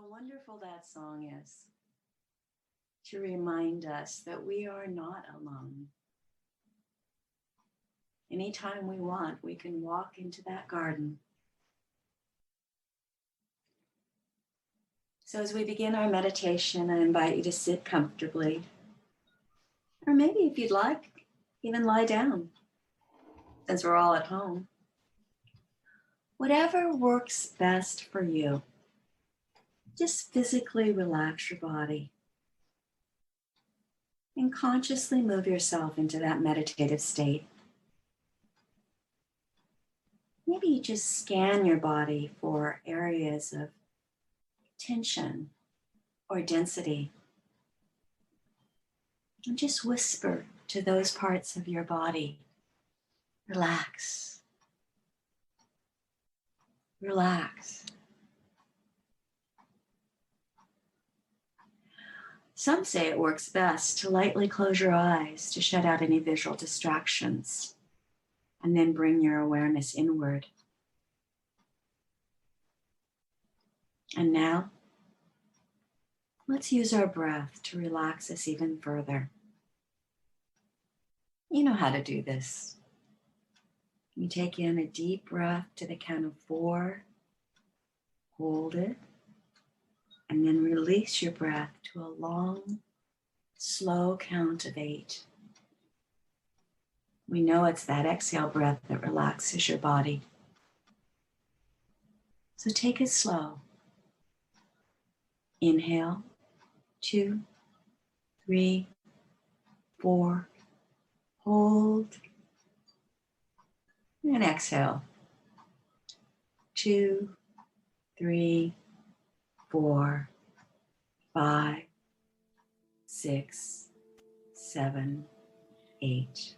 How wonderful that song is to remind us that we are not alone. Anytime we want, we can walk into that garden. So as we begin our meditation, I invite you to sit comfortably. Or maybe if you'd like, even lie down, since we're all at home. Whatever works best for you. Just physically relax your body and consciously move yourself into that meditative state. Maybe you just scan your body for areas of tension or density. And just whisper to those parts of your body, relax, relax. Some say it works best to lightly close your eyes to shut out any visual distractions and then bring your awareness inward. And now, let's use our breath to relax us even further. You know how to do this. You take in a deep breath to the count of 4, hold it, and then release your breath to a long, slow count of 8. We know it's that exhale breath that relaxes your body. So take it slow. Inhale, 2, 3, 4, hold, and exhale, 2, 3, 4, 5, 6, 7, 8.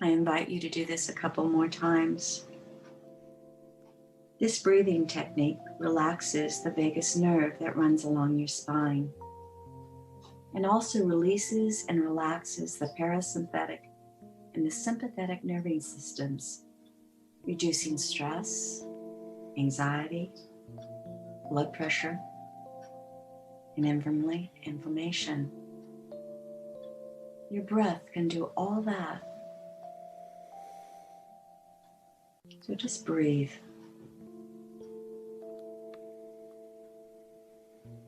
I invite you to do this a couple more times. This breathing technique relaxes the vagus nerve that runs along your spine and also releases and relaxes the parasympathetic and the sympathetic nerving systems, reducing stress, anxiety, blood pressure, and inflammation. Your breath can do all that. So just breathe.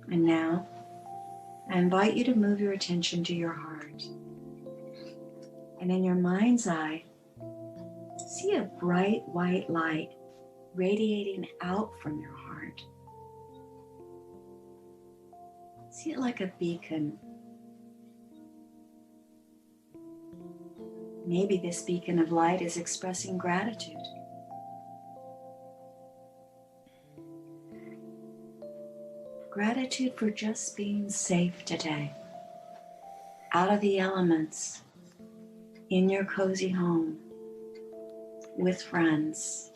And now, I invite you to move your attention to your heart. And in your mind's eye, see a bright white light radiating out from your heart. See it like a beacon. Maybe this beacon of light is expressing gratitude. Gratitude for just being safe today, out of the elements, in your cozy home, with friends.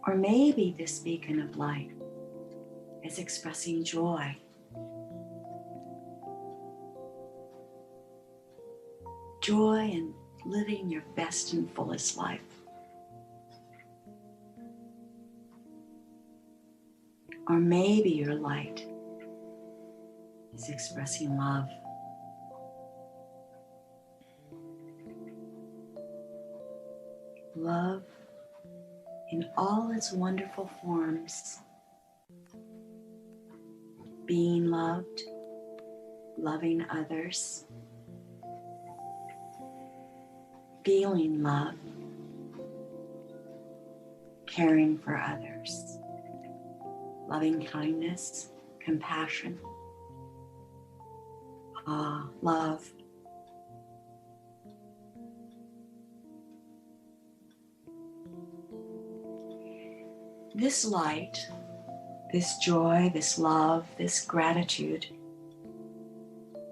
Or maybe this beacon of light is expressing joy. Joy in living your best and fullest life. Or maybe your light is expressing love. Love in all its wonderful forms. Being loved, loving others, feeling love, caring for others. Loving kindness, compassion, love. This light, this joy, this love, this gratitude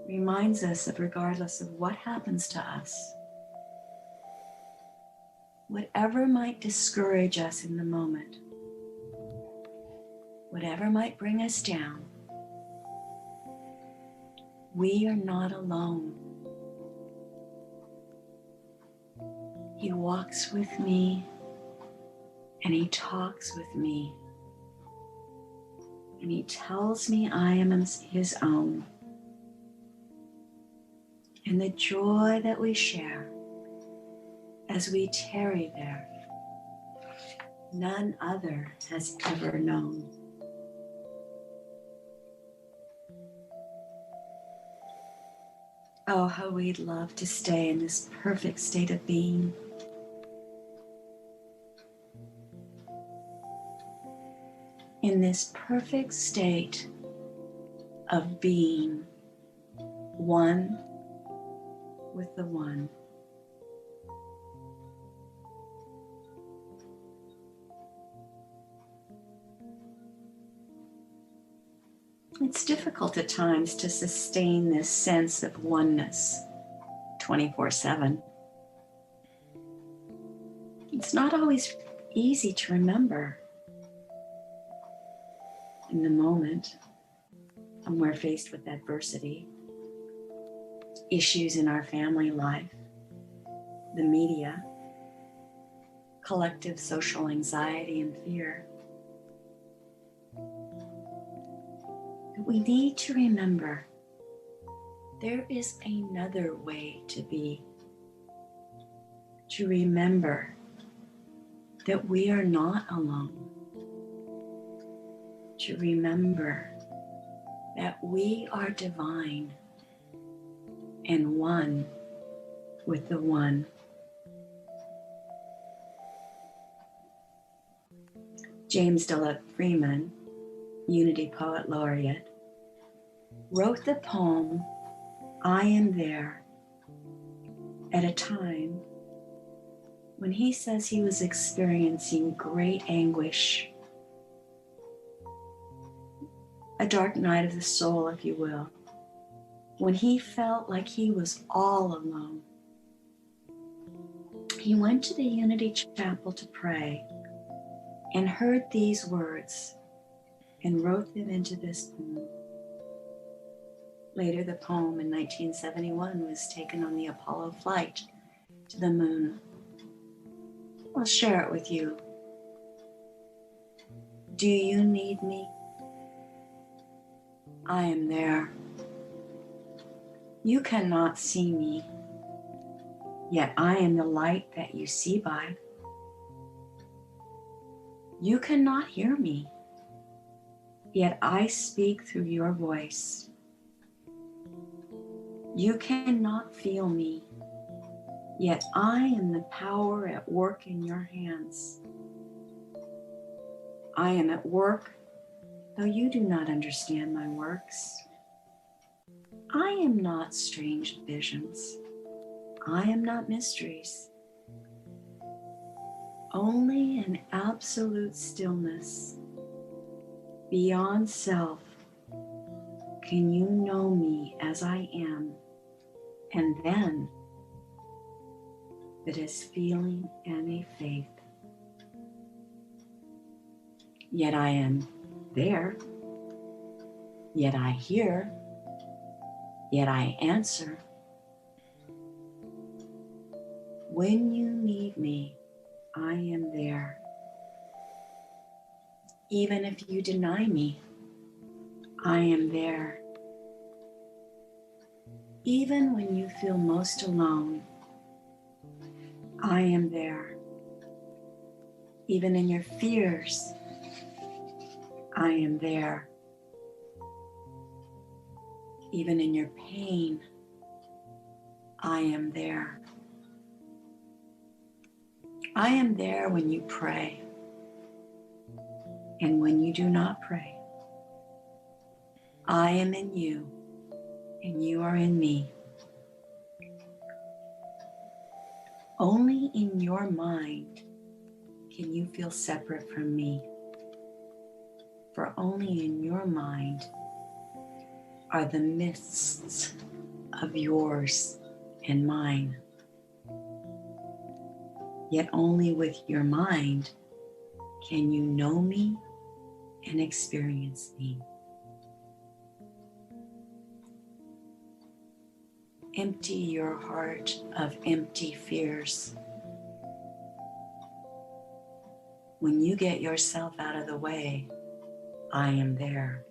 reminds us that regardless of what happens to us, whatever might discourage us in the moment, whatever might bring us down, we are not alone. He walks with me And he talks with me. And he tells me I am his own. And the joy that we share as we tarry there, none other has ever known. Oh, how we'd love to stay in this perfect state of being. In this perfect state of being one with the one. It's difficult at times to sustain this sense of oneness 24/7. It's not always easy to remember in the moment when we're faced with adversity, issues in our family life, the media, collective social anxiety and fear. But we need to remember there is another way to be. To remember that we are not alone. To remember that we are divine and one with the one. James Dillard Freeman, Unity Poet Laureate, wrote the poem, I Am There, at a time when he says he was experiencing great anguish, a dark night of the soul, if you will, when he felt like he was all alone. He went to the Unity Chapel to pray and heard these words and wrote them into this poem. Later, the poem in 1971 was taken on the Apollo flight to the moon. I'll share it with you. Do you need me? I am there. You cannot see me, yet I am the light that you see by. You cannot hear me, yet I speak through your voice. You cannot feel me, yet I am the power at work in your hands. I am at work, though you do not understand my works. I am not strange visions. I am not mysteries. Only an absolute stillness, beyond self, can you know me as I am, and then that is feeling and a faith. Yet I am there, yet I hear, yet I answer. When you need me, I am there. Even if you deny me, I am there. Even when you feel most alone, I am there. Even in your fears, I am there. Even in your pain, I am there. I am there when you pray and when you do not pray. I am in you and you are in me. Only in your mind can you feel separate from me. For only in your mind are the mists of yours and mine. Yet only with your mind can you know me and experience me. Empty your heart of empty fears. When you get yourself out of the way, I am there.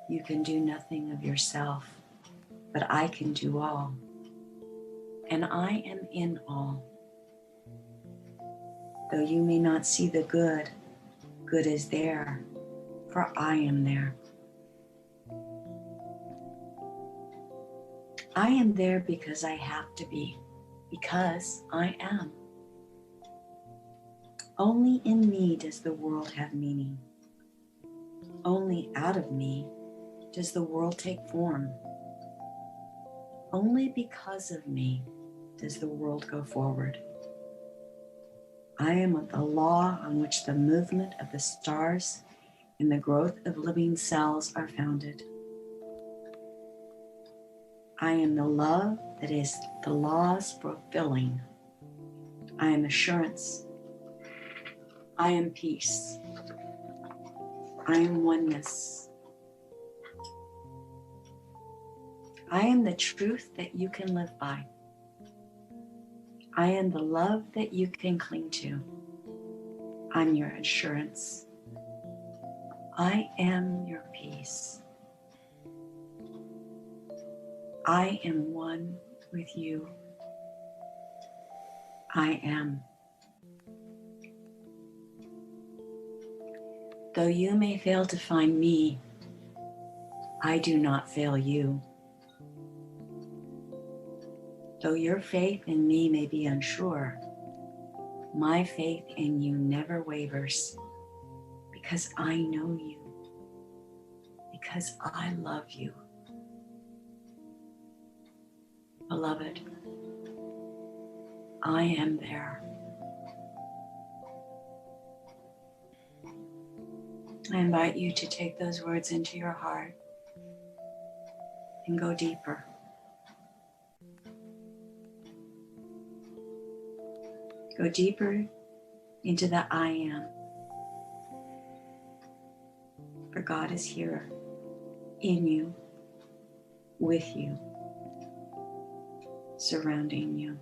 You can do nothing of yourself, but I can do all. And I am in all. Though you may not see the good, good is there, for I am there. I am there because I have to be, because I am. Only in me does the world have meaning. Only out of me does the world take form. Only because of me does the world go forward. I am the law on which the movement of the stars and the growth of living cells are founded. I am the love that is the law's fulfilling. I am assurance. I am peace. I am oneness. I am the truth that you can live by. I am the love that you can cling to. I'm your assurance. I am your peace. I am one with you. I am. Though you may fail to find me, I do not fail you. Though your faith in me may be unsure, my faith in you never wavers, because I know you, because I love you. Beloved, I am there. I invite you to take those words into your heart and go deeper. Go deeper into the I am. For God is here, in you, with you, surrounding you.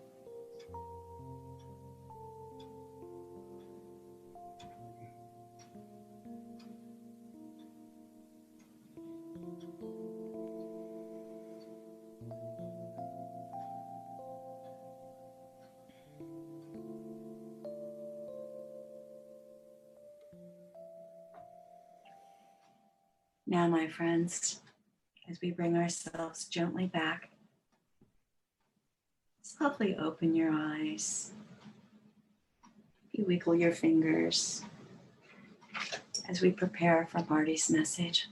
Now, my friends, as we bring ourselves gently back, softly open your eyes. You wiggle your fingers as we prepare for Marty's message.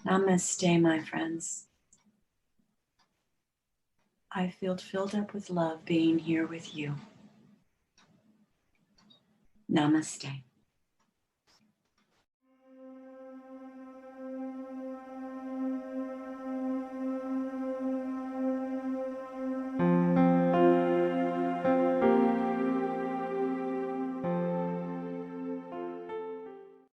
Namaste, my friends. I feel filled up with love being here with you. Namaste.